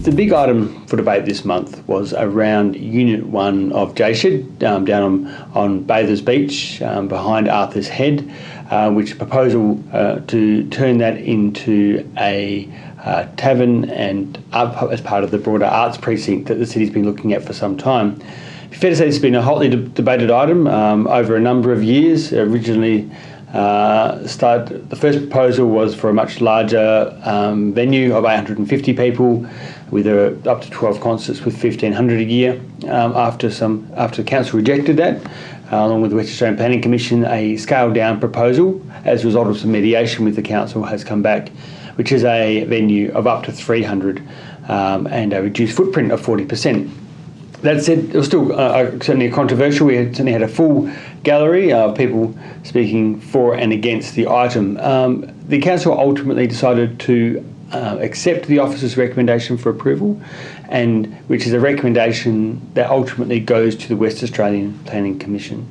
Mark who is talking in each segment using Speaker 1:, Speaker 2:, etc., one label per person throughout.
Speaker 1: The big item for debate this month was around Unit 1 of Jayshed, down on Bathers Beach, behind Arthur's Head, which is a proposal to turn that into a tavern and as part of the broader arts precinct that the city's been looking at for some time. It's fair to say it's been a hotly debated item over a number of years. Originally, the first proposal was for a much larger venue of 850 people, with up to 12 concerts with 1,500 a year. After the council rejected that, along with the West Australian Planning Commission, a scaled-down proposal as a result of some mediation with the council has come back, which is a venue of up to 300 and a reduced footprint of 40%. That said, it was still certainly controversial. We certainly had a full gallery of people speaking for and against the item. The council ultimately decided to accept the officer's recommendation for approval, and which is a recommendation that ultimately goes to the West Australian Planning Commission.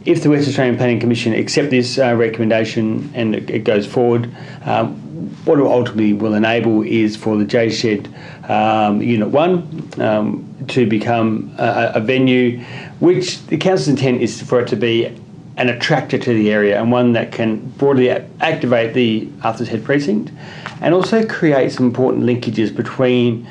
Speaker 1: If the West Australian Planning Commission accept this recommendation and it goes forward, what it ultimately will enable is for the Jayshed Unit 1 to become a venue which the council's intent is for it to be an attractor to the area, and one that can broadly activate the Arthur's Head precinct and also create some important linkages between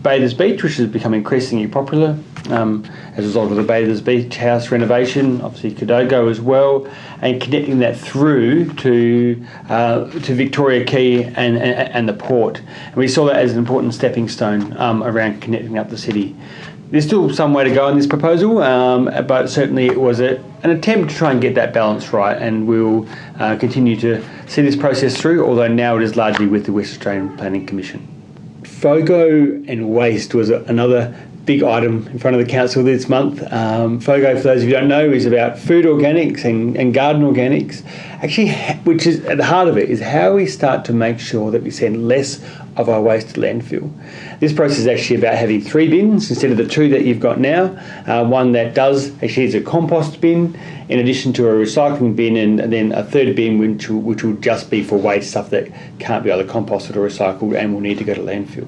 Speaker 1: Bathers Beach, which has become increasingly popular as a result of the Bathers Beach House renovation, obviously Codogo as well, and connecting that through to Victoria Quay and the port. And we saw that as an important stepping stone around connecting up the city. There's still some way to go in this proposal, but certainly it was an attempt to try and get that balance right, and we'll continue to see this process through, although now it is largely with the West Australian Planning Commission. FOGO and waste was another big item in front of the council this month. FOGO, for those of you who don't know, is about food organics and garden organics. Actually, which is at the heart of it, is how we start to make sure that we send less of our waste to landfill. This process is actually about having 3 bins instead of the 2 that you've got now. One that actually is a compost bin, in addition to a recycling bin, and then a 3rd bin which will just be for waste, stuff that can't be either composted or recycled and will need to go to landfill.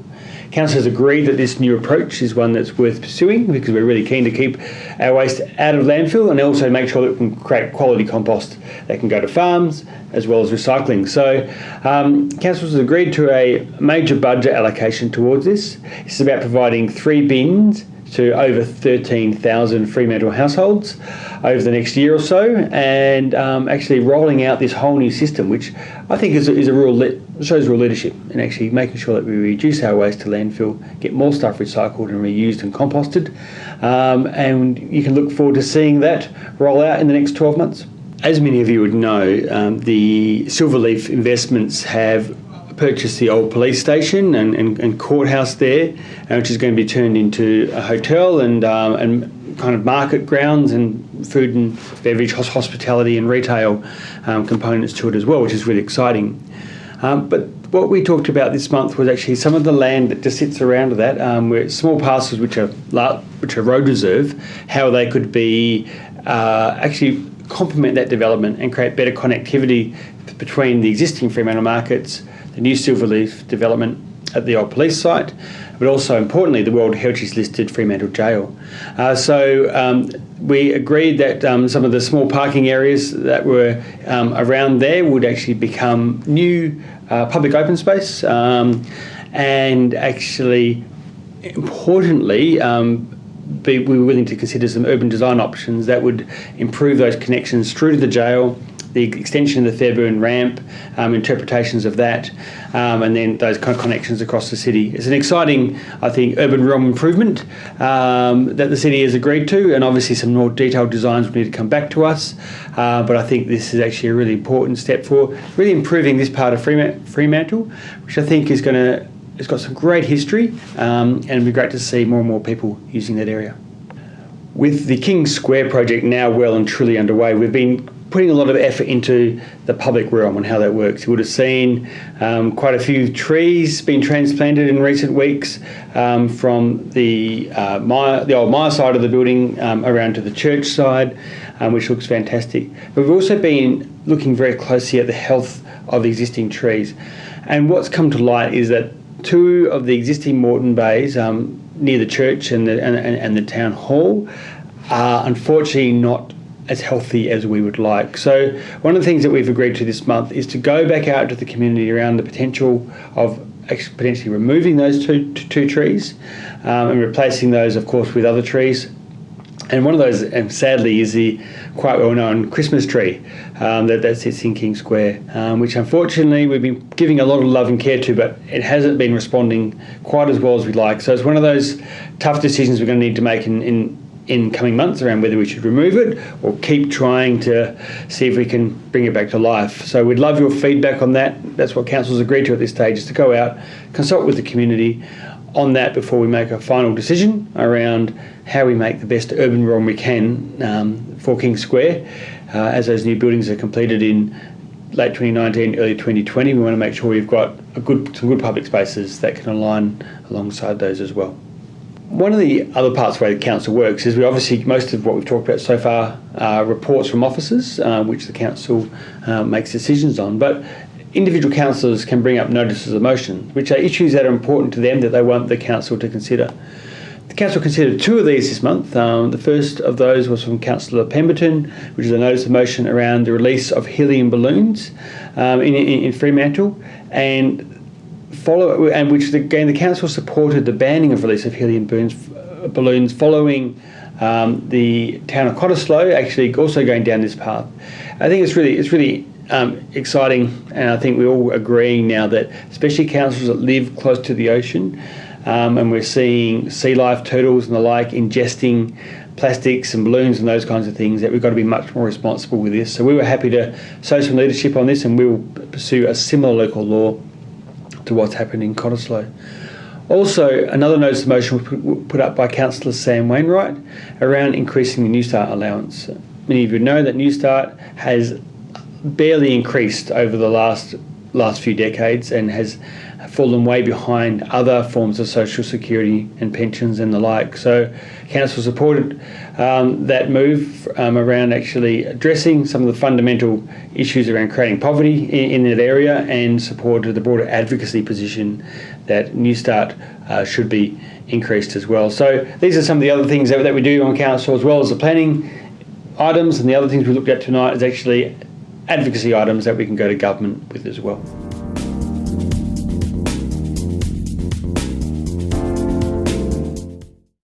Speaker 1: Council has agreed that this new approach is one that's worth pursuing, because we're really keen to keep our waste out of landfill and also make sure that we can create quality compost that can go to farms as well as recycling. So Council has agreed to a major budget allocation towards this. This is about providing 3 bins to over 13,000 Fremantle households over the next year or so, and actually rolling out this whole new system, which I think shows real leadership in actually making sure that we reduce our waste to landfill, get more stuff recycled and reused and composted, and you can look forward to seeing that roll out in the next 12 months. As many of you would know, the Silverleaf Investments have purchased the old police station and courthouse there, which is going to be turned into a hotel and kind of market grounds and food and beverage, hospitality and retail components to it as well, which is really exciting. But what we talked about this month was actually some of the land that just sits around that, where small parcels which are road reserve, how they could be actually complement that development and create better connectivity between the existing Fremantle markets, the new Silverleaf development at the old police site, but also importantly the World Heritage listed Fremantle Jail. So we agreed that some of the small parking areas that were around there would actually become new public open space, and actually importantly we were willing to consider some urban design options that would improve those connections through to the jail, the extension of the Fairburn ramp, interpretations of that, and then those kind of connections across the city. It's an exciting, I think, urban realm improvement that the city has agreed to, and obviously some more detailed designs will need to come back to us, but I think this is actually a really important step for really improving this part of Fremantle, which I think it's got some great history, and it'd be great to see more and more people using that area. With the King Square project now well and truly underway, we've been putting a lot of effort into the public realm and how that works. You would have seen quite a few trees being transplanted in recent weeks from the old Myer side of the building around to the church side, which looks fantastic. But we've also been looking very closely at the health of the existing trees. And what's come to light is that two of the existing Moreton bays near the church and the town hall are unfortunately not as healthy as we would like. So one of the things that we've agreed to this month is to go back out to the community around the potential of potentially removing those two trees and replacing those, of course, with other trees. And one of those, sadly, is the quite well-known Christmas tree that sits in King Square, which unfortunately we've been giving a lot of love and care to, but it hasn't been responding quite as well as we'd like. So it's one of those tough decisions we're going to need to make in coming months around whether we should remove it or keep trying to see if we can bring it back to life. So we'd love your feedback on that. That's what council's agreed to at this stage, is to go out, consult with the community on that before we make a final decision around how we make the best urban realm we can for King Square. As those new buildings are completed in late 2019, early 2020, we want to make sure we've got some good public spaces that can align alongside those as well. One of the other parts of the way the council works is most of what we've talked about so far are reports from officers, which the council makes decisions on. But individual councillors can bring up notices of motion, which are issues that are important to them that they want the council to consider. The council considered two of these this month. The first of those was from Councillor Pemberton, which is a notice of motion around the release of helium balloons in Fremantle, and which again the council supported the banning of release of helium balloons following the town of Cottesloe actually also going down this path. I think it's really exciting, and I think we're all agreeing now that especially councils that live close to the ocean, and we're seeing sea life, turtles and the like, ingesting plastics and balloons and those kinds of things, that we've got to be much more responsible with this. So we were happy to show some leadership on this, and we will pursue a similar local law to what's happened in Cottesloe. Also, another notice of motion was put up by Councillor Sam Wainwright around increasing the Newstart allowance. Many of you know that Newstart has barely increased over the last few decades and has fallen way behind other forms of social security and pensions and the like. So council supported that move around actually addressing some of the fundamental issues around creating poverty in that area, and supported the broader advocacy position that Newstart should be increased as well. So these are some of the other things that we do on council, as well as the planning items, and the other things we looked at tonight is actually advocacy items that we can go to government with as well.